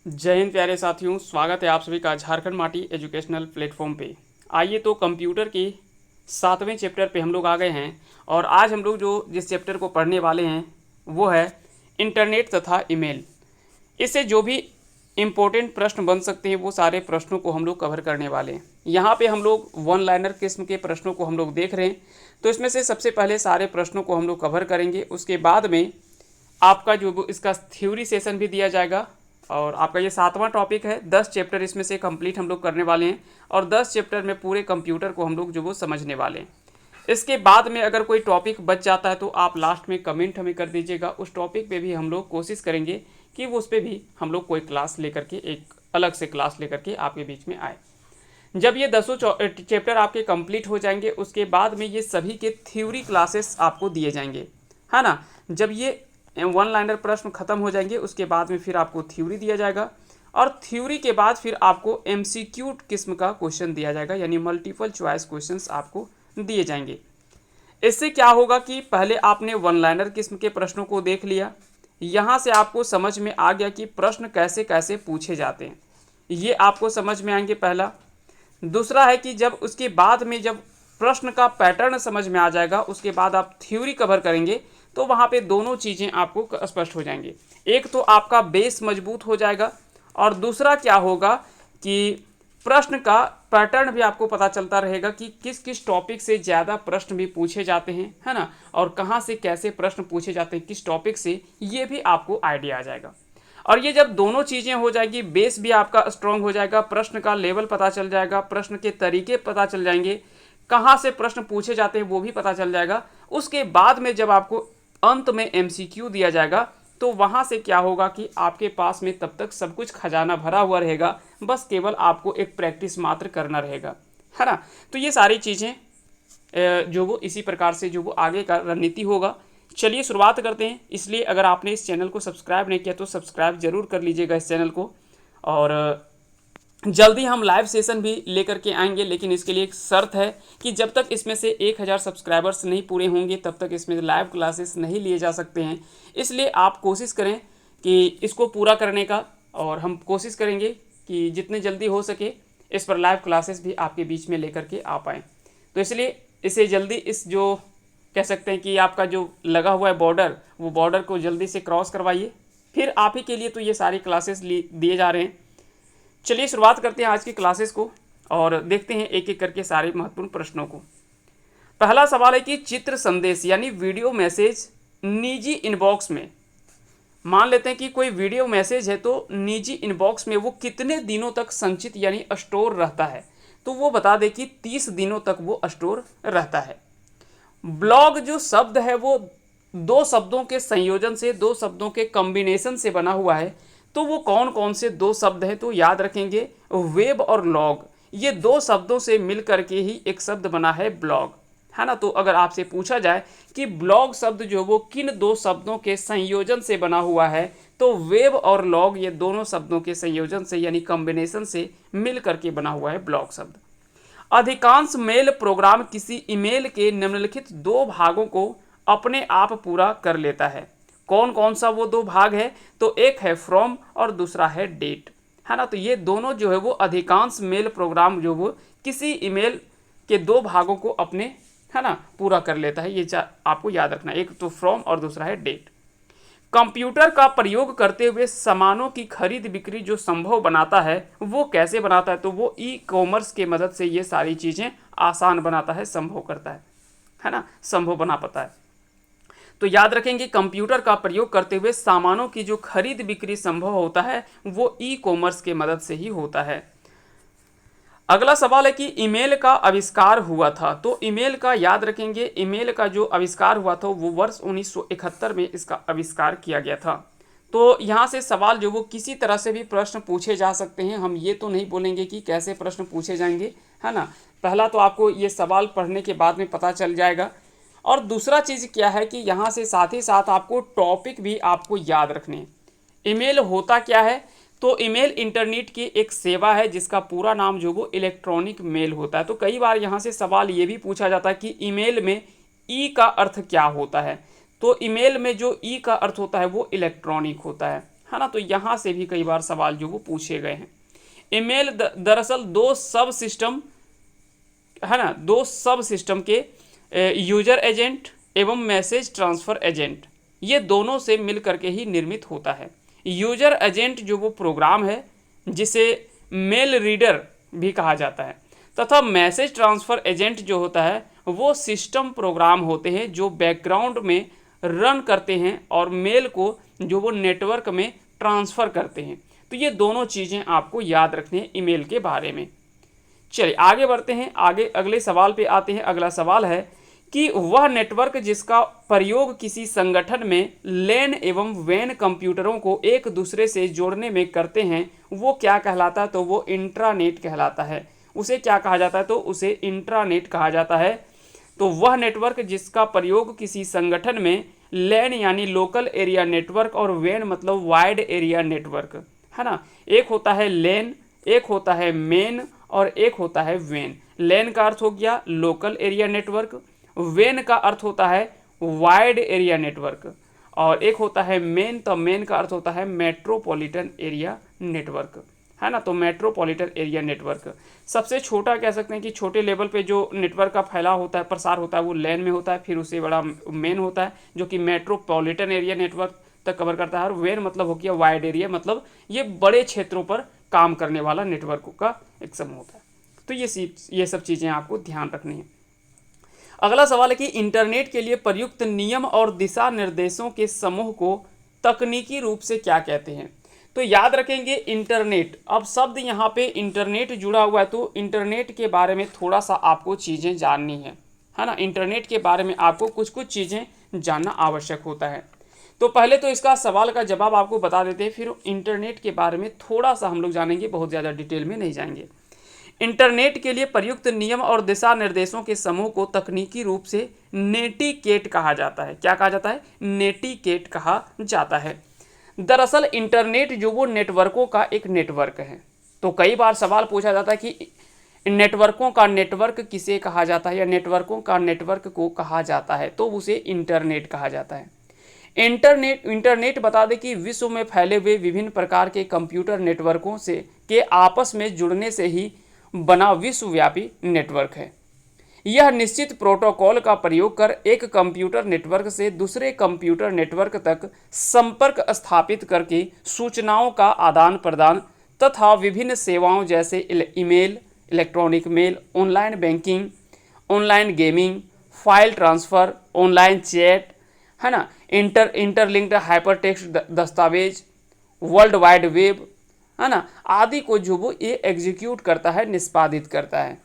जय हिंद प्यारे साथियों, स्वागत है आप सभी का झारखंड माटी एजुकेशनल प्लेटफॉर्म पे। आइए तो कंप्यूटर के 7वें चैप्टर पे हम लोग आ गए हैं और आज हम लोग जो जिस चैप्टर को पढ़ने वाले हैं वो है इंटरनेट तथा ईमेल। इससे जो भी इम्पोर्टेंट प्रश्न बन सकते हैं वो सारे प्रश्नों को हम लोग कवर करने वाले हैं। यहाँ पे हम लोग वन लाइनर किस्म के प्रश्नों को हम लोग देख रहे हैं, तो इसमें से सबसे पहले सारे प्रश्नों को हम लोग कवर करेंगे। उसके बाद में आपका जो इसका थ्योरी सेशन भी दिया जाएगा और आपका ये 7वां टॉपिक है। 10 चैप्टर इसमें से कंप्लीट हम लोग करने वाले हैं और 10 चैप्टर में पूरे कंप्यूटर को हम लोग जो वो समझने वाले हैं। इसके बाद में अगर कोई टॉपिक बच जाता है तो आप लास्ट में कमेंट हमें कर दीजिएगा, उस टॉपिक पे भी हम लोग कोशिश करेंगे कि वो उस पर भी हम लोग कोई क्लास लेकर के एक अलग से क्लास लेकर के आपके बीच में आए। जब ये 10 चैप्टर आपके कंप्लीट हो जाएंगे उसके बाद में ये सभी के थ्योरी क्लासेस आपको दिए जाएंगे, है ना। जब ये वन लाइनर प्रश्न खत्म हो जाएंगे उसके बाद में फिर आपको थ्योरी दिया जाएगा और थ्योरी के बाद फिर आपको एमसीक्यू किस्म का क्वेश्चन दिया जाएगा, यानी मल्टीपल चॉइस क्वेश्चंस आपको दिए जाएंगे। इससे क्या होगा कि पहले आपने वन लाइनर किस्म के प्रश्नों को देख लिया, यहाँ से आपको समझ में आ गया कि प्रश्न कैसे कैसे पूछे जाते हैं, ये आपको समझ में आएंगे पहला। दूसरा है कि जब उसके बाद में जब प्रश्न का पैटर्न समझ में आ जाएगा उसके बाद आप थ्योरी कवर करेंगे तो वहाँ पे दोनों चीज़ें आपको स्पष्ट हो जाएंगी। एक तो आपका बेस मजबूत हो जाएगा और दूसरा क्या होगा कि प्रश्न का पैटर्न भी आपको पता चलता रहेगा कि किस किस टॉपिक से ज़्यादा प्रश्न भी पूछे जाते हैं, है ना, और कहाँ से कैसे प्रश्न पूछे जाते हैं किस टॉपिक से, ये भी आपको आइडिया आ जाएगा। और ये जब दोनों चीज़ें हो जाएगी, बेस भी आपका स्ट्रांग हो जाएगा, प्रश्न का लेवल पता चल जाएगा, प्रश्न के तरीके पता चल जाएंगे, कहाँ से प्रश्न पूछे जाते हैं वो भी पता चल जाएगा। उसके बाद में जब आपको अंत में एमसीक्यू दिया जाएगा तो वहाँ से क्या होगा कि आपके पास में तब तक सब कुछ खजाना भरा हुआ रहेगा, बस केवल आपको एक प्रैक्टिस मात्र करना रहेगा, है ना। तो ये सारी चीज़ें जो वो इसी प्रकार से जो वो आगे का रणनीति होगा। चलिए शुरुआत करते हैं। इसलिए अगर आपने इस चैनल को सब्सक्राइब नहीं किया तो सब्सक्राइब जरूर कर लीजिएगा इस चैनल को। और जल्दी हम लाइव सेशन भी लेकर के आएंगे, लेकिन इसके लिए एक शर्त है कि जब तक इसमें से 1000 सब्सक्राइबर्स नहीं पूरे होंगे तब तक इसमें लाइव क्लासेस नहीं लिए जा सकते हैं। इसलिए आप कोशिश करें कि इसको पूरा करने का, और हम कोशिश करेंगे कि जितने जल्दी हो सके इस पर लाइव क्लासेस भी आपके बीच में लेकर के आ पाएँ। तो इसलिए इसे जल्दी इस जो कह सकते हैं कि आपका जो लगा हुआ है बॉर्डर, वो बॉर्डर को जल्दी से क्रॉस करवाइए। फिर आप ही के लिए तो ये सारी क्लासेस दिए जा रहे हैं। चलिए शुरुआत करते हैं आज की क्लासेस को और देखते हैं एक एक करके सारे महत्वपूर्ण प्रश्नों को। पहला सवाल है कि चित्र संदेश यानी वीडियो मैसेज निजी इनबॉक्स में, मान लेते हैं कि कोई वीडियो मैसेज है तो निजी इनबॉक्स में वो कितने दिनों तक संचित यानी स्टोर रहता है, तो वो बता दें कि 30 दिनों तक वो स्टोर रहता है। ब्लॉग जो शब्द है वो दो शब्दों के संयोजन से, दो शब्दों के कॉम्बिनेशन से बना हुआ है, तो वो कौन कौन से दो शब्द हैं, तो याद रखेंगे वेब और लॉग, ये दो शब्दों से मिल करके ही एक शब्द बना है ब्लॉग, है ना। तो अगर आपसे पूछा जाए कि ब्लॉग शब्द जो वो किन दो शब्दों के संयोजन से बना हुआ है, तो वेब और लॉग ये दोनों शब्दों के संयोजन से यानी कॉम्बिनेशन से मिल करके बना हुआ है ब्लॉग शब्द। अधिकांश मेल प्रोग्राम किसी ईमेल के निम्नलिखित दो भागों को अपने आप पूरा कर लेता है। कौन कौन सा वो दो भाग है, तो एक है फ्रॉम और दूसरा है डेट, है ना। तो ये दोनों जो है वो अधिकांश मेल प्रोग्राम जो वो किसी ईमेल के दो भागों को अपने, है ना, पूरा कर लेता है। ये आपको याद रखना, एक तो फ्रॉम और दूसरा है डेट। कंप्यूटर का प्रयोग करते हुए सामानों की खरीद बिक्री जो संभव बनाता है वो कैसे बनाता है, तो वो ई कॉमर्स के मदद से ये सारी चीज़ें आसान बनाता है, संभव करता है ना, संभव बना पाता है। तो याद रखेंगे कंप्यूटर का प्रयोग करते हुए सामानों की जो खरीद बिक्री संभव होता है वो ई कॉमर्स के मदद से ही होता है। अगला सवाल है कि ईमेल का आविष्कार हुआ था, तो ईमेल का याद रखेंगे, ईमेल का जो आविष्कार हुआ था वो वर्ष 1971 में इसका आविष्कार किया गया था। तो यहाँ से सवाल जो वो किसी तरह से भी प्रश्न पूछे जा सकते हैं, हम ये तो नहीं बोलेंगे कि कैसे प्रश्न पूछे जाएंगे, है ना। पहला तो आपको ये सवाल पढ़ने के बाद में पता चल जाएगा, और दूसरा चीज़ क्या है कि यहाँ से साथ ही साथ आपको टॉपिक भी आपको याद रखने। ईमेल होता क्या है, तो ईमेल इंटरनेट की एक सेवा है जिसका पूरा नाम जो वो इलेक्ट्रॉनिक मेल होता है। तो कई बार यहाँ से सवाल ये भी पूछा जाता है कि ईमेल में ई का अर्थ क्या होता है, तो ईमेल में जो ई का अर्थ होता है वो इलेक्ट्रॉनिक होता है है ना। तो यहाँ से भी कई बार सवाल जो वो पूछे गए हैं। ईमेल दरअसल दो सब सिस्टम, है ना, दो सब सिस्टम के यूजर एजेंट एवं मैसेज ट्रांसफ़र एजेंट, ये दोनों से मिल करके ही निर्मित होता है। यूजर एजेंट जो वो प्रोग्राम है जिसे मेल रीडर भी कहा जाता है, तथा मैसेज ट्रांसफ़र एजेंट जो होता है वो सिस्टम प्रोग्राम होते हैं जो बैकग्राउंड में रन करते हैं और मेल को जो वो नेटवर्क में ट्रांसफ़र करते हैं। तो ये दोनों चीज़ें आपको याद रखनी है ईमेल के बारे में। चलिए आगे बढ़ते हैं, आगे अगले सवाल पे आते हैं। अगला सवाल है कि वह नेटवर्क जिसका प्रयोग किसी संगठन में लैन एवं वैन कंप्यूटरों को एक दूसरे से जोड़ने में करते हैं वो क्या कहलाता है? तो वो इंट्रानेट कहलाता है। उसे क्या कहा जाता है? तो उसे इंट्रानेट कहा जाता है। तो वह नेटवर्क जिसका प्रयोग किसी संगठन में लैन यानी लोकल एरिया नेटवर्क और वैन मतलब वाइड एरिया नेटवर्क, है ना। एक होता है लैन, एक होता है मेन और एक होता है वैन। लैन का अर्थ हो गया लोकल एरिया नेटवर्क, वैन का अर्थ होता है वाइड एरिया नेटवर्क, और एक होता है मेन। तो मेन का अर्थ होता है मेट्रोपॉलिटन एरिया नेटवर्क, है ना। तो मेट्रोपॉलिटन एरिया नेटवर्क सबसे छोटा कह सकते हैं कि छोटे लेवल पे जो नेटवर्क का फैलाव होता है, प्रसार होता है, वो लैन में होता है। फिर उससे बड़ा मेन होता है जो कि मेट्रोपॉलिटन एरिया नेटवर्क तक कवर करता है। और वैन मतलब हो गया वाइड एरिया, मतलब ये बड़े क्षेत्रों पर काम करने वाला नेटवर्क का एक समूह होता है। तो ये सब चीज़ें आपको ध्यान रखनी है। अगला सवाल है कि इंटरनेट के लिए प्रयुक्त नियम और दिशा निर्देशों के समूह को तकनीकी रूप से क्या कहते हैं? तो याद रखेंगे इंटरनेट, अब शब्द यहाँ पे इंटरनेट जुड़ा हुआ है तो इंटरनेट के बारे में थोड़ा सा आपको चीज़ें जाननी है ना। इंटरनेट के बारे में आपको कुछ कुछ चीज़ें जानना आवश्यक होता है। तो पहले तो इसका सवाल का जवाब आपको बता देते हैं, फिर इंटरनेट के बारे में थोड़ा सा हम लोग जानेंगे, बहुत ज़्यादा डिटेल में नहीं जाएंगे। इंटरनेट के लिए प्रयुक्त नियम और दिशा निर्देशों के समूह को तकनीकी रूप से नेटिकेट कहा जाता है। क्या कहा जाता है? नेटिकेट कहा जाता है। दरअसल इंटरनेट जो वो नेटवर्कों का एक नेटवर्क है। तो कई बार सवाल पूछा जाता है कि नेटवर्कों का नेटवर्क किसे कहा जाता है या नेटवर्कों का नेटवर्क को कहा जाता है, तो उसे इंटरनेट कहा जाता है। इंटरनेट बता दें कि विश्व में फैले हुए विभिन्न प्रकार के कंप्यूटर नेटवर्कों से के आपस में जुड़ने से ही बना विश्वव्यापी नेटवर्क है। यह निश्चित प्रोटोकॉल का प्रयोग कर एक कंप्यूटर नेटवर्क से दूसरे कंप्यूटर नेटवर्क तक संपर्क स्थापित करके सूचनाओं का आदान प्रदान तथा विभिन्न सेवाओं जैसे email, electronic mail, online banking, online gaming, file transfer, online chat, है ना, इंटरलिंक्ड हाइपरटेक्स्ट दस्तावेज, वर्ल्ड वाइड वेब, है ना, आदि को जो वो ये एग्जीक्यूट करता है, निष्पादित करता है।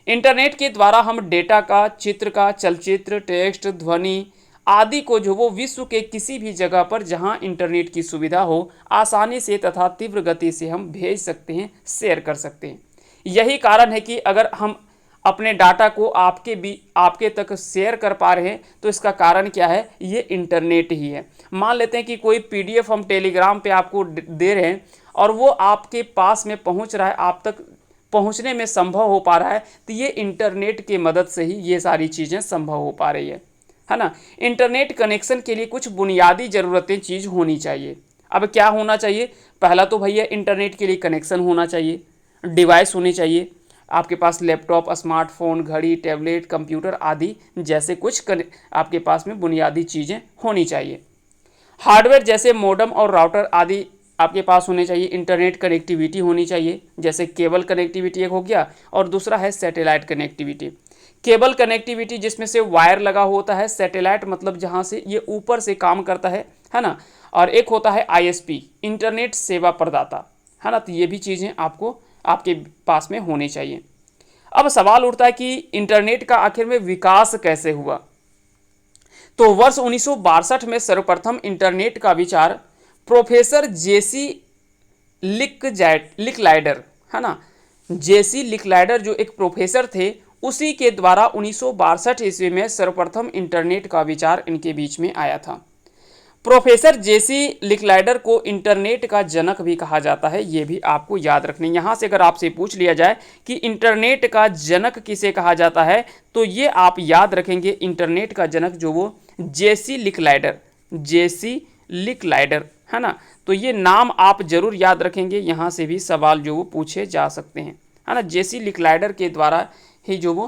इंटरनेट के द्वारा हम डेटा का, चित्र का, चलचित्र, टेक्स्ट, ध्वनि आदि को जो वो विश्व के किसी भी जगह पर जहां इंटरनेट की सुविधा हो आसानी से तथा तीव्र गति से हम भेज सकते हैं, शेयर कर सकते हैं। यही कारण है कि अगर हम अपने डाटा को आपके तक शेयर कर पा रहे हैं तो इसका कारण क्या है? ये इंटरनेट ही है। मान लेते हैं कि कोई पीडीएफ हम टेलीग्राम पे आपको दे रहे हैं और वो आपके पास में पहुंच रहा है, आप तक पहुंचने में संभव हो पा रहा है, तो ये इंटरनेट की मदद से ही ये सारी चीज़ें संभव हो पा रही है ना। इंटरनेट कनेक्शन के लिए कुछ बुनियादी ज़रूरतें चीज़ होनी चाहिए। अब क्या होना चाहिए? पहला तो भैया इंटरनेट के लिए कनेक्शन होना चाहिए, डिवाइस होनी चाहिए, आपके पास लैपटॉप, स्मार्टफोन, घड़ी, टैबलेट, कंप्यूटर आदि जैसे कुछ आपके पास में बुनियादी चीज़ें होनी चाहिए। हार्डवेयर जैसे मॉडेम और राउटर आदि आपके पास होने चाहिए। इंटरनेट कनेक्टिविटी होनी चाहिए, जैसे केबल कनेक्टिविटी एक हो गया और दूसरा है सैटेलाइट कनेक्टिविटी। केबल कनेक्टिविटी जिसमें से वायर लगा होता है, सैटेलाइट मतलब जहाँ से ये ऊपर से काम करता है ना, और एक होता है आईएसपी, इंटरनेट सेवा प्रदाता, है ना। तो ये भी चीज़ें आपको आपके पास में होनी चाहिए। अब सवाल उठता है कि इंटरनेट का आखिर में विकास कैसे हुआ? तो वर्ष 1962 में सर्वप्रथम इंटरनेट का विचार प्रोफेसर जेसी लिकलाइडर, है ना, जेसी लिकलाइडर जो एक प्रोफेसर थे उसी के द्वारा 1962 ईस्वी में सर्वप्रथम इंटरनेट का विचार इनके बीच में आया था। प्रोफेसर जेसी लिकलाइडर को इंटरनेट का जनक भी कहा जाता है, ये भी आपको याद रखना है। यहाँ से अगर आपसे पूछ लिया जाए कि इंटरनेट का जनक किसे कहा जाता है तो ये आप याद रखेंगे, इंटरनेट का जनक जो वो जेसी लिकलाइडर, है ना। तो ये नाम आप जरूर याद रखेंगे, यहाँ से भी सवाल जो वो पूछे जा सकते हैं, है ना। जेसी लिकलाइडर के द्वारा ही जो वो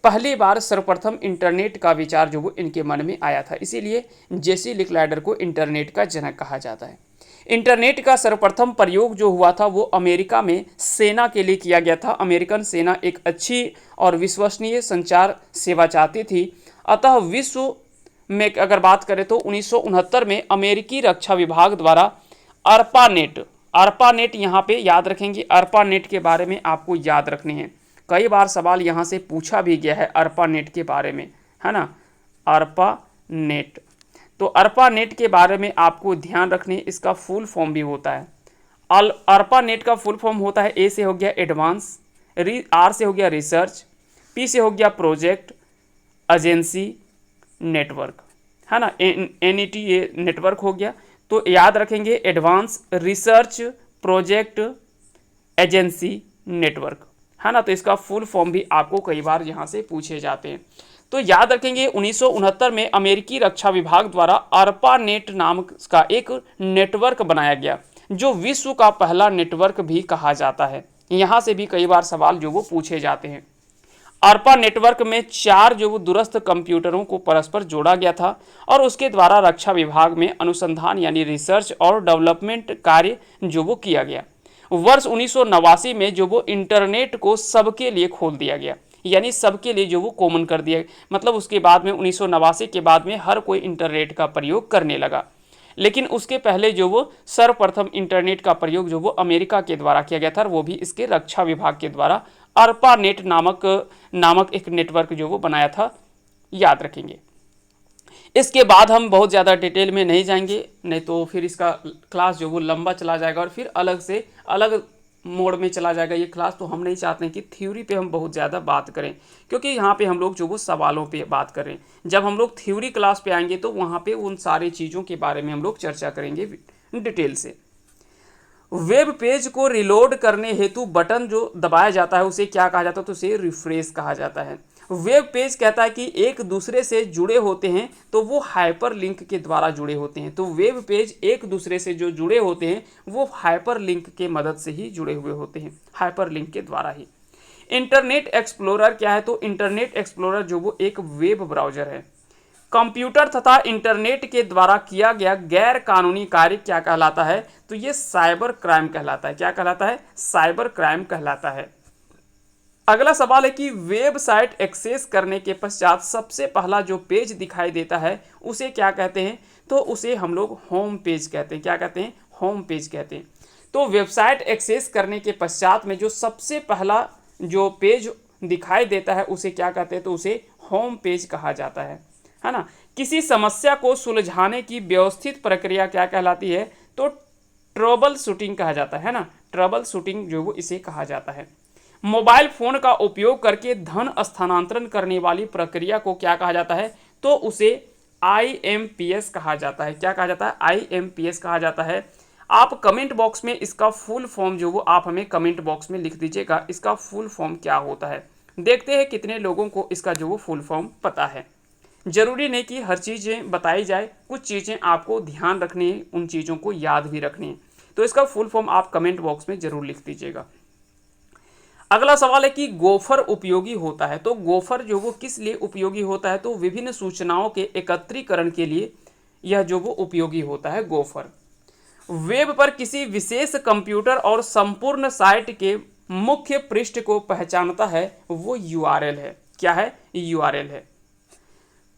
पहली बार सर्वप्रथम इंटरनेट का विचार जो वो इनके मन में आया था, इसीलिए जेसी लिकलाइडर को इंटरनेट का जनक कहा जाता है। इंटरनेट का सर्वप्रथम प्रयोग जो हुआ था वो अमेरिका में सेना के लिए किया गया था। अमेरिकन सेना एक अच्छी और विश्वसनीय संचार सेवा चाहती थी, अतः विश्व में अगर बात करें तो 1969 में अमेरिकी रक्षा विभाग द्वारा अर्पानेट यहाँ पे याद रखेंगे, अर्पानेट के बारे में आपको याद रखने हैं। कई बार सवाल यहाँ से पूछा भी गया है अर्पानेट के बारे में, है ना। अर्पानेट, तो अर्पानेट के बारे में आपको ध्यान रखने, इसका फुल फॉर्म भी होता है। अर्पानेट का फुल फॉर्म होता है, ए से हो गया एडवांस, आर से हो गया रिसर्च, पी से हो गया प्रोजेक्ट, एजेंसी, नेटवर्क, है ना। NET ये नेटवर्क हो गया। तो याद रखेंगे advance, research, project, agency, network, है ना। तो इसका फुल फॉर्म भी आपको कई बार यहाँ से पूछे जाते हैं। तो याद रखेंगे 1969 में अमेरिकी रक्षा विभाग द्वारा अर्पानेट नाम का एक नेटवर्क बनाया गया, जो विश्व का पहला नेटवर्क भी कहा जाता है। यहाँ से भी कई बार सवाल जो वो पूछे जाते हैं। अर्पा नेटवर्क में 4 जो वो दूरस्थ कंप्यूटरों को परस्पर जोड़ा गया था और उसके द्वारा रक्षा विभाग में अनुसंधान यानी रिसर्च और डेवलपमेंट कार्य जो वो किया गया। वर्ष 1989 में जो वो इंटरनेट को सबके लिए खोल दिया गया, यानी सबके लिए जो वो कॉमन कर दिया, मतलब उसके बाद में 1989 के बाद में हर कोई इंटरनेट का प्रयोग करने लगा। लेकिन उसके पहले जो वो सर्वप्रथम इंटरनेट का प्रयोग जो वो अमेरिका के द्वारा किया गया था, और वो भी इसके रक्षा विभाग के द्वारा अर्पानेट नामक एक नेटवर्क जो वो बनाया था, याद रखेंगे। इसके बाद हम बहुत ज़्यादा डिटेल में नहीं जाएंगे, नहीं तो फिर इसका क्लास जो वो लंबा चला जाएगा और फिर अलग मोड में चला जाएगा ये क्लास। तो हम नहीं चाहते हैं कि थ्योरी पे हम बहुत ज़्यादा बात करें, क्योंकि यहाँ पे हम लोग जो वो सवालों पे बात करें। जब हम लोग थ्योरी क्लास पे आएंगे तो वहाँ पे उन सारी चीज़ों के बारे में हम लोग चर्चा करेंगे डिटेल से। वेब पेज को रिलोड करने हेतु बटन जो दबाया जाता है उसे क्या कहा जाता है, तो उसे रिफ्रेश कहा जाता है। वेब पेज कहता है कि एक दूसरे से जुड़े होते हैं तो वो हाइपर लिंक के द्वारा जुड़े होते हैं। तो वेब पेज एक दूसरे से जो जुड़े होते हैं वो हाइपर लिंक के मदद से ही जुड़े हुए होते हैं, हाइपर लिंक के द्वारा ही। इंटरनेट एक्सप्लोरर क्या है, तो इंटरनेट एक्सप्लोरर जो वो एक वेब ब्राउजर है। कंप्यूटर तथा इंटरनेट के द्वारा किया गया गैर कानूनी कार्य क्या कहलाता है, तो ये साइबर क्राइम कहलाता है। क्या कहलाता है, साइबर क्राइम कहलाता है। अगला सवाल है कि वेबसाइट एक्सेस करने के पश्चात सबसे पहला जो पेज दिखाई देता है उसे क्या कहते हैं, तो उसे हम लोग होम पेज कहते हैं। क्या कहते हैं, होम पेज कहते हैं। तो वेबसाइट एक्सेस करने के पश्चात में जो सबसे पहला जो पेज दिखाई देता है उसे क्या कहते हैं, तो उसे होम पेज कहा जाता है ना। किसी समस्या को सुलझाने की व्यवस्थित प्रक्रिया क्या कहलाती है, तो ट्रबल शूटिंग कहा जाता है ना। ट्रबल शूटिंग जो वो इसे कहा जाता है। मोबाइल फोन का उपयोग करके धन स्थानांतरण करने वाली प्रक्रिया को क्या कहा जाता है, तो उसे IMPS कहा जाता है। क्या कहा जाता है, IMPS कहा जाता है। आप कमेंट बॉक्स में इसका फुल फॉर्म जो वो आप हमें कमेंट बॉक्स में लिख दीजिएगा, इसका फुल फॉर्म क्या होता है। देखते हैं कितने लोगों को इसका जो वो फुल फॉर्म पता है। जरूरी नहीं कि हर चीज़ें बताई जाए, कुछ चीज़ें आपको ध्यान रखनी है, उन चीज़ों को याद भी रखनी है। तो इसका फुल फॉर्म आप कमेंट बॉक्स में जरूर लिख दीजिएगा। अगला सवाल है कि गोफर उपयोगी होता है, तो गोफर जो वो किस लिए उपयोगी होता है, तो विभिन्न सूचनाओं के एकत्रीकरण के लिए यह जो वो उपयोगी होता है गोफर। वेब पर किसी विशेष कंप्यूटर और संपूर्ण साइट के मुख्य पृष्ठ को पहचानता है, वो URL है। क्या है, URL है।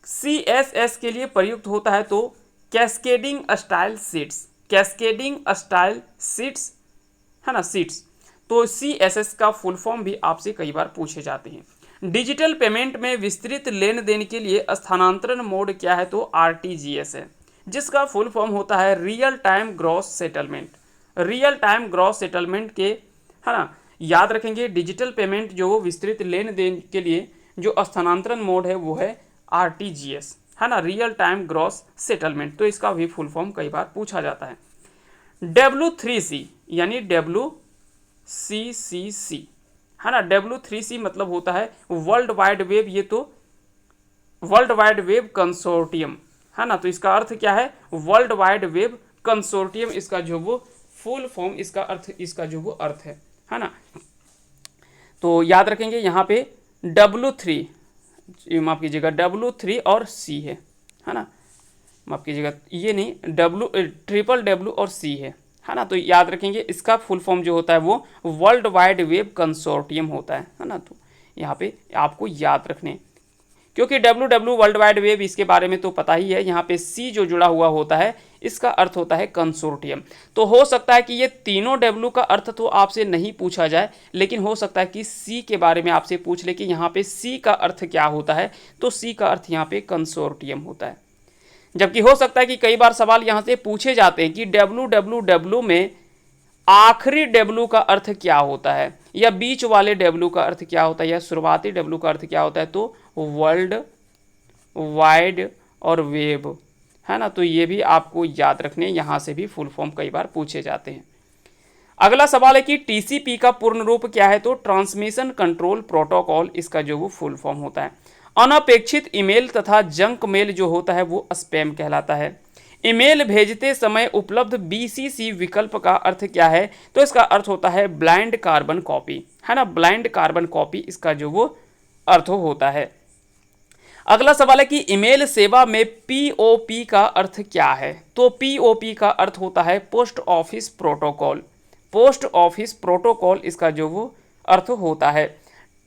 CSS के लिए प्रयुक्त होता है, तो cascading style sheets, cascading style sheets, है ना, शीट्स। तो CSS का फुल फॉर्म भी आपसे कई बार पूछे जाते हैं। डिजिटल पेमेंट में विस्तृत लेन देन के लिए स्थानांतरण मोड क्या है, तो RTGS है, जिसका फुल फॉर्म होता है real time gross settlement. Real time gross settlement के, है ना, याद रखेंगे। डिजिटल पेमेंट जो वो विस्तृत लेन देन के लिए जो स्थानांतरण मोड है वो है RTGS, है ना, रियल टाइम ग्रॉस सेटलमेंट। तो इसका भी फुल फॉर्म कई बार पूछा जाता है। W3C यानी WCCC, है ना। W3C मतलब होता है वर्ल्ड वाइड वेब, ये तो वर्ल्ड वाइड वेब कंसोर्टियम, है ना। तो इसका अर्थ क्या है, वर्ल्ड वाइड वेब कंसोर्टियम, इसका जो वो फुल फॉर्म, इसका अर्थ, इसका जो वो अर्थ है ना। तो याद रखेंगे यहाँ पे W3, माफ कीजिएगा W3 और C है ना, माफ कीजिएगा ये नहीं, W और C है ना। तो याद रखेंगे इसका फुल फॉर्म जो होता है वो वर्ल्ड वाइड वेब कंसोर्टियम होता है ना। तो यहाँ पे आपको याद रखने, क्योंकि WW वर्ल्ड वाइड वेब इसके बारे में तो पता ही है, यहाँ पे C जो जुड़ा हुआ होता है इसका अर्थ होता है कंसोर्टियम। तो हो सकता है कि ये तीनों W का अर्थ तो आपसे नहीं पूछा जाए, लेकिन हो सकता है कि C के बारे में आपसे पूछ ले कि यहाँ पे C का अर्थ क्या होता है, तो C का अर्थ यहाँ पे कंसोर्टियम होता है। जबकि हो सकता है कि कई बार सवाल यहाँ से पूछे जाते हैं कि WWW में आखिरी W का अर्थ क्या होता है, या बीच वाले W का अर्थ क्या होता है, या शुरुआती W का अर्थ क्या होता है, तो वर्ल्ड वाइड और वेब, है ना। तो ये भी आपको याद रखने, यहाँ से भी फुल फॉर्म कई बार पूछे जाते हैं। अगला सवाल है कि TCP का पूर्ण रूप क्या है, तो ट्रांसमिशन कंट्रोल प्रोटोकॉल, इसका जो वो फुल फॉर्म होता है। अनपेक्षित ईमेल तथा जंक मेल जो होता है वो स्पैम कहलाता है। ईमेल भेजते समय उपलब्ध BCC विकल्प का अर्थ क्या है, तो इसका अर्थ होता है ब्लाइंड कार्बन कॉपी, है ना, ब्लाइंड कार्बन कॉपी, इसका जो वो अर्थ होता है। अगला सवाल है कि ईमेल सेवा में POP का अर्थ क्या है, तो POP का अर्थ होता है post office protocol, post office protocol, इसका जो वो अर्थ होता है।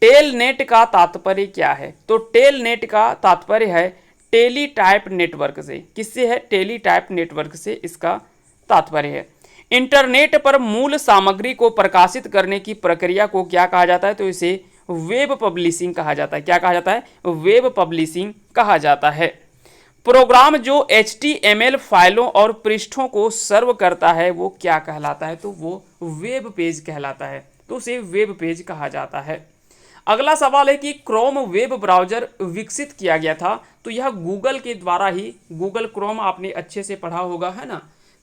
टेलनेट का तात्पर्य क्या है, तो टेलनेट का तात्पर्य है टेलीटाइप नेटवर्क से, किससे है, टेलीटाइप नेटवर्क से इसका तात्पर्य है। इंटरनेट पर मूल सामग्री को प्रकाशित करने की प्रक्रिया को क्या कहा जाता है, तो इसे वेब पब्लिशिंग कहा जाता है। क्या कहा जाता है, वेब पब्लिशिंग कहा जाता है। प्रोग्राम जो HTML फाइलों और पृष्ठों को सर्व करता है वो क्या कहलाता है, तो वो वेब पेज कहलाता है, तो उसे वेब पेज कहा जाता है। अगला सवाल है कि क्रोम वेब ब्राउज़र विकसित किया गया था, तो यह गूगल के द्वारा ही, गूगल क्रोम आपने अच्छे से पढ़ा होगा, है ना।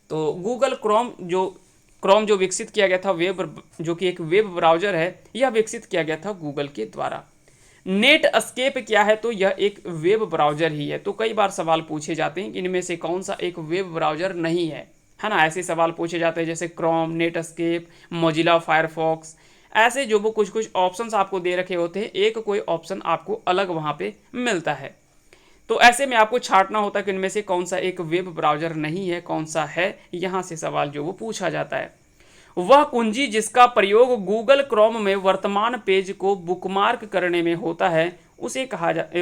तो गूगल क्रोम जो विकसित किया गया था, वेब जो कि एक वेब ब्राउज़र है, यह विकसित किया गया था गूगल के द्वारा। नेट एस्केप क्या है, तो यह एक वेब ब्राउज़र ही है। तो कई बार सवाल पूछे जाते हैं कि इनमें से कौन सा एक वेब ब्राउज़र नहीं है ना। ऐसे सवाल पूछे जाते हैं जैसे Chrome, net escape, Mozilla Firefox, ऐसे जो वो कुछ कुछ ऑप्शंस आपको दे रखे होते हैं, एक कोई ऑप्शन आपको अलग वहाँ पे मिलता है। तो ऐसे में आपको छांटना होता है कि इनमें से कौन सा एक वेब ब्राउज़र नहीं है, कौन सा है, यहाँ से सवाल जो वो पूछा जाता है। वह कुंजी जिसका प्रयोग गूगल क्रोम में वर्तमान पेज को बुकमार्क करने में होता है, उसे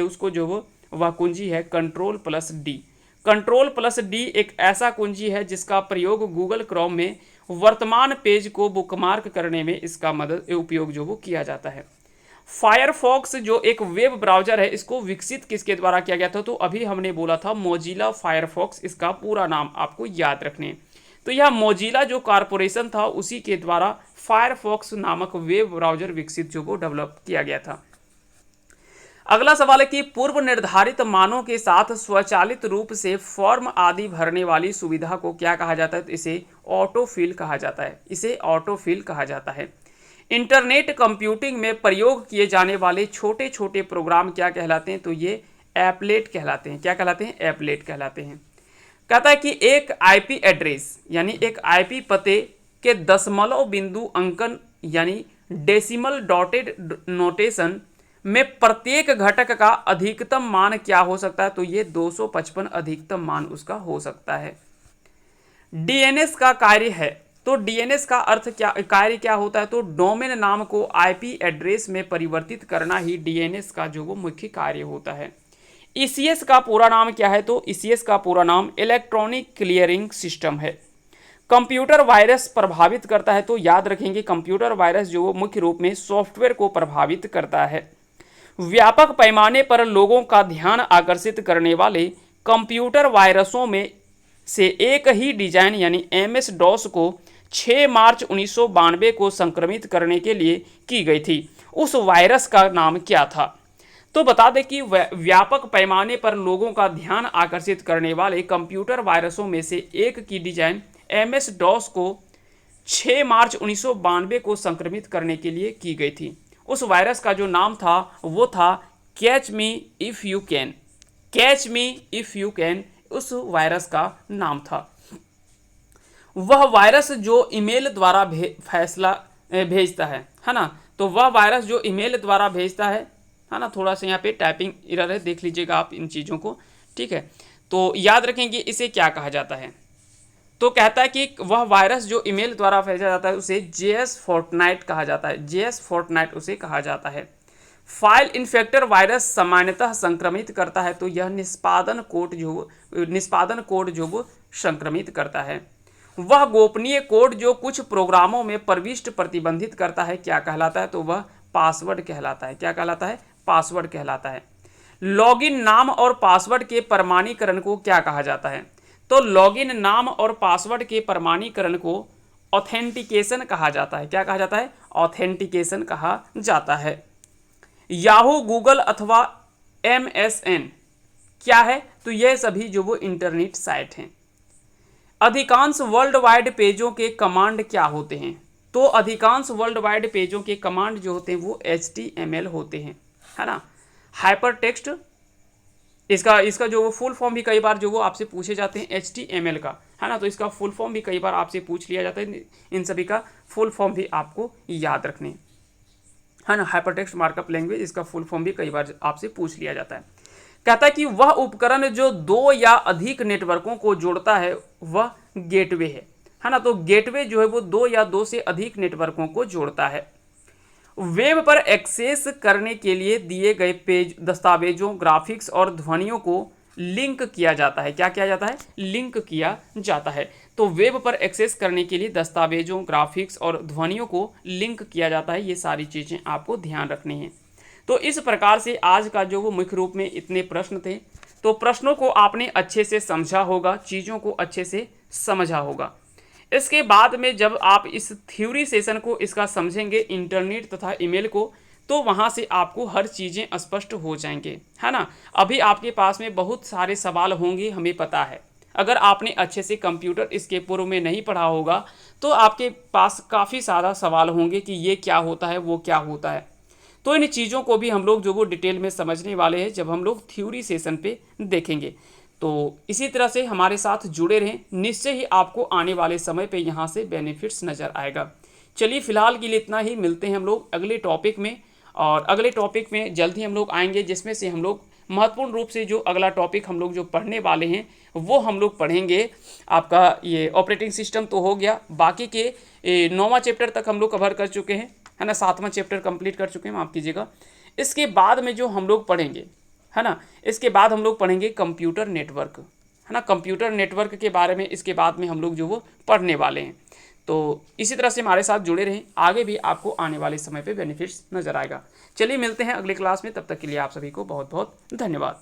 उसको जो वो वह कुंजी है Ctrl+D। Ctrl+D एक ऐसा कुंजी है जिसका प्रयोग गूगल क्रोम में वर्तमान पेज को बुकमार्क करने में इसका उपयोग जो वो किया जाता है। फायरफॉक्स जो एक वेब ब्राउज़र है, इसको विकसित किसके द्वारा किया गया था, तो अभी हमने बोला था मोजिला फायरफॉक्स, इसका पूरा नाम आपको याद रखने। तो यह मोजिला जो कॉरपोरेशन था उसी के द्वारा फायरफॉक्स नामक वेब ब्राउज़र विकसित जो वो डेवलप किया गया था। अगला सवाल है कि पूर्व निर्धारित मानों के साथ स्वचालित रूप से फॉर्म आदि भरने वाली सुविधा को क्या कहा जाता है, तो इसे ऑटोफिल कहा जाता है, इसे ऑटोफिल कहा जाता है। इंटरनेट कंप्यूटिंग में प्रयोग किए जाने वाले छोटे छोटे प्रोग्राम क्या कहलाते हैं, तो ये एप्लेट कहलाते हैं। क्या कहलाते हैं, एप्लेट कहलाते हैं। कहता है कि एक IP एड्रेस यानी एक IP पते के दशमलव बिंदु अंकन यानी डेसिमल डॉटेड नोटेशन में प्रत्येक घटक का अधिकतम मान क्या हो सकता है, तो ये 255 अधिकतम मान उसका हो सकता है। DNS का कार्य है, तो DNS का अर्थ क्या, कार्य क्या होता है, तो डोमेन नाम को IP एड्रेस में परिवर्तित करना ही DNS का जो वो मुख्य कार्य होता है। ECS का पूरा नाम क्या है, तो ECS का पूरा नाम इलेक्ट्रॉनिक क्लियरिंग सिस्टम है। कंप्यूटर वायरस प्रभावित करता है, तो याद रखेंगे कंप्यूटर वायरस जो मुख्य रूप में सॉफ्टवेयर को प्रभावित करता है। व्यापक पैमाने पर लोगों का ध्यान आकर्षित करने वाले कंप्यूटर वायरसों में से एक ही डिजाइन यानी MS-DOS को 6 मार्च 1992 को संक्रमित करने के लिए की गई थी। उस वायरस का नाम क्या था, तो बता दें कि व्यापक पैमाने पर लोगों का ध्यान आकर्षित करने वाले कंप्यूटर वायरसों में से एक की डिजाइन MS-DOS को 6 मार्च 1992 को संक्रमित करने के लिए की गई थी। उस वायरस का जो नाम था वो था catch me if you can. Catch me if you can उस वायरस का नाम था। वह वायरस जो ईमेल द्वारा भेजता है ना, तो वह वायरस जो ईमेल द्वारा भेजता है ना, थोड़ा सा यहाँ पे टाइपिंग एरर है, देख लीजिएगा आप इन चीज़ों को, ठीक है। तो याद रखेंगे इसे क्या कहा जाता है। तो कहता है कि वह वायरस जो ईमेल द्वारा भेजा जाता है उसे जेएस फोर्टनाइट कहा जाता है, जेएस फोर्टनाइट उसे कहा जाता है। फाइल इन्फेक्टर वायरस सामान्यतः संक्रमित करता है, तो यह निष्पादन कोड जो वो संक्रमित करता है। वह गोपनीय कोड जो कुछ प्रोग्रामों में प्रविष्ट प्रतिबंधित करता है क्या कहलाता है, तो वह पासवर्ड कहलाता है। क्या कहलाता है? पासवर्ड कहलाता है। लॉगिन नाम और पासवर्ड के प्रमाणीकरण को क्या कहा जाता है, तो लॉगिन नाम और पासवर्ड के प्रमाणीकरण को ऑथेंटिकेशन कहा जाता है। क्या कहा जाता है? ऑथेंटिकेशन कहा जाता है। याहू, गूगल अथवा MSN क्या है, तो यह सभी जो वो इंटरनेट साइट हैं। अधिकांश वर्ल्ड वाइड पेजों के कमांड क्या होते हैं, तो अधिकांश वर्ल्ड वाइड पेजों के कमांड जो होते हैं वो HTML होते हैं, है ना। हाइपर टेक्स्ट, इसका जो वो फुल फॉर्म भी कई बार जो वो आपसे पूछे जाते हैं HTML का, है ना, तो इसका फुल फॉर्म भी कई बार आपसे पूछ लिया जाता है। इन सभी का फुल फॉर्म भी आपको याद रखने, है ना। हाइपर टेक्स्ट मार्कअप लैंग्वेज, इसका फुल फॉर्म भी कई बार आपसे पूछ लिया जाता है। कहता है कि वह उपकरण जो दो या अधिक नेटवर्कों को जोड़ता है वह गेटवे है ना। तो गेटवे जो है वो दो या दो से अधिक नेटवर्कों को जोड़ता है। वेब पर एक्सेस करने के लिए दिए गए पेज, दस्तावेजों, ग्राफिक्स और ध्वनियों को लिंक किया जाता है। क्या किया जाता है? लिंक किया जाता है। तो वेब पर एक्सेस करने के लिए दस्तावेजों, ग्राफिक्स और ध्वनियों को लिंक किया जाता है। ये सारी चीज़ें आपको ध्यान रखनी है। तो इस प्रकार से आज का जो वो मुख्य रूप में इतने प्रश्न थे। तो प्रश्नों को आपने अच्छे से समझा होगा, चीज़ों को अच्छे से समझा होगा। इसके बाद में जब आप इस थ्योरी सेशन को इसका समझेंगे, इंटरनेट तथा ईमेल को, तो वहाँ से आपको हर चीज़ें स्पष्ट हो जाएंगे, है ना। अभी आपके पास में बहुत सारे सवाल होंगे, हमें पता है। अगर आपने अच्छे से कंप्यूटर इसके पूर्व में नहीं पढ़ा होगा तो आपके पास काफ़ी सारा सवाल होंगे कि ये क्या होता है, वो क्या होता है। तो इन चीज़ों को भी हम लोग जो वो डिटेल में समझने वाले हैं जब हम लोग थ्योरी सेशन पे देखेंगे। तो इसी तरह से हमारे साथ जुड़े रहें, निश्चय ही आपको आने वाले समय पे यहाँ से बेनिफिट्स नज़र आएगा। चलिए फ़िलहाल के लिए इतना ही, मिलते हैं हम लोग अगले टॉपिक में। और अगले टॉपिक में जल्द ही हम लोग आएंगे, जिसमें से हम लोग महत्वपूर्ण रूप से जो अगला टॉपिक हम लोग जो पढ़ने वाले हैं वो हम लोग पढ़ेंगे। आपका ये ऑपरेटिंग सिस्टम तो हो गया, बाकी के 9वां चैप्टर तक हम लोग कवर कर चुके हैं, है ना। 7वां चैप्टर कंप्लीट कर चुके हैं, माफ़ कीजिएगा। इसके बाद में जो हम लोग पढ़ेंगे, है ना, इसके बाद हम लोग पढ़ेंगे कंप्यूटर नेटवर्क, है ना। कंप्यूटर नेटवर्क के बारे में इसके बाद में हम लोग जो वो पढ़ने वाले हैं। तो इसी तरह से हमारे साथ जुड़े रहें, आगे भी आपको आने वाले समय पे बेनिफिट्स नज़र आएगा। चलिए मिलते हैं अगले क्लास में, तब तक के लिए आप सभी को बहुत बहुत धन्यवाद।